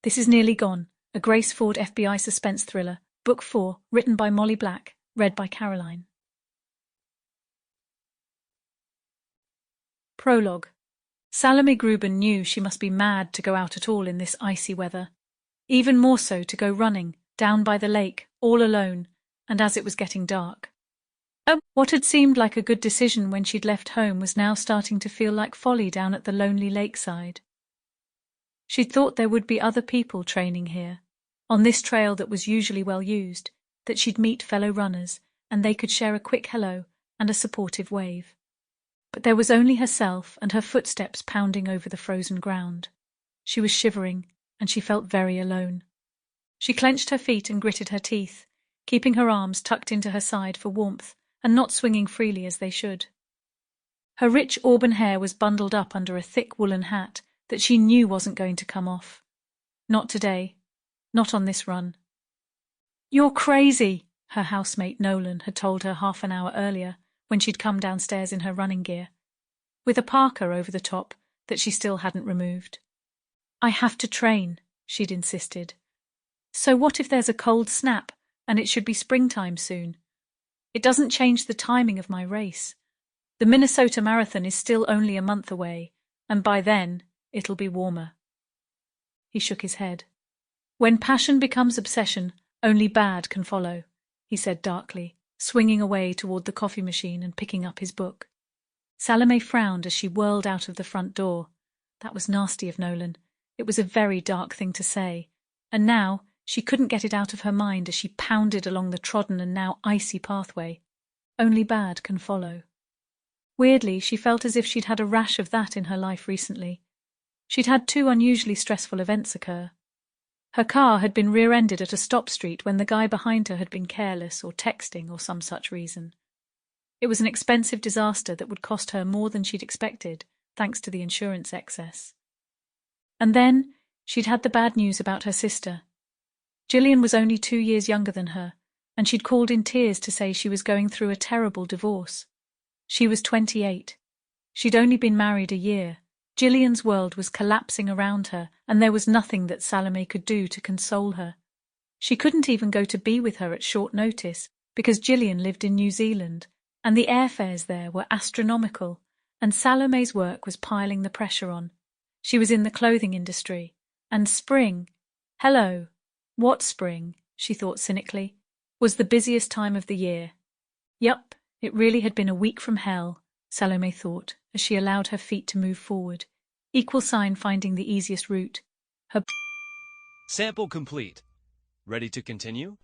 This is Nearly Gone, a Grace Ford FBI suspense thriller, Book 4, written by Molly Black, read by Caroline. Prologue. Salome Gruben knew she must be mad to go out at all in this icy weather. Even more so to go running, down by the lake, all alone, and as it was getting dark. What had seemed like a good decision when she'd left home was now starting to feel like folly down at the lonely lakeside. She'd thought there would be other people training here, on this trail that was usually well used, that she'd meet fellow runners, and they could share a quick hello and a supportive wave. But there was only herself and her footsteps pounding over the frozen ground. She was shivering, and she felt very alone. She clenched her feet and gritted her teeth, keeping her arms tucked into her side for warmth and not swinging freely as they should. Her rich auburn hair was bundled up under a thick woolen hat that she knew wasn't going to come off. Not today. Not on this run. "You're crazy," her housemate Nolan had told her half an hour earlier when she'd come downstairs in her running gear, with a parka over the top that she still hadn't removed. "I have to train," she'd insisted. "So what if there's a cold snap and it should be springtime soon? It doesn't change the timing of my race. The Minnesota Marathon is still only a month away, and by then it'll be warmer." He shook his head. "When passion becomes obsession, only bad can follow," he said darkly, swinging away toward the coffee machine and picking up his book. Salome frowned as she whirled out of the front door. That was nasty of Nolan. It was a very dark thing to say, and now she couldn't get it out of her mind as she pounded along the trodden and now icy pathway. Only bad can follow. Weirdly, she felt as if she'd had a rash of that in her life recently. She'd had 2 unusually stressful events occur. Her car had been rear-ended at a stop street when the guy behind her had been careless or texting or some such reason. It was an expensive disaster that would cost her more than she'd expected, thanks to the insurance excess. And then she'd had the bad news about her sister. Gillian was only 2 years younger than her, and she'd called in tears to say she was going through a terrible divorce. She was 28. She'd only been married a year. Gillian's world was collapsing around her, and there was nothing that Salome could do to console her. She couldn't even go to be with her at short notice, because Gillian lived in New Zealand, and the airfares there were astronomical, and Salome's work was piling the pressure on. She was in the clothing industry, and spring, hello, what spring, she thought cynically, was the busiest time of the year. Yup, it really had been a week from hell, Salome thought, as she allowed her feet to move forward, equal sign finding the easiest route. Her Sample complete. Ready to continue?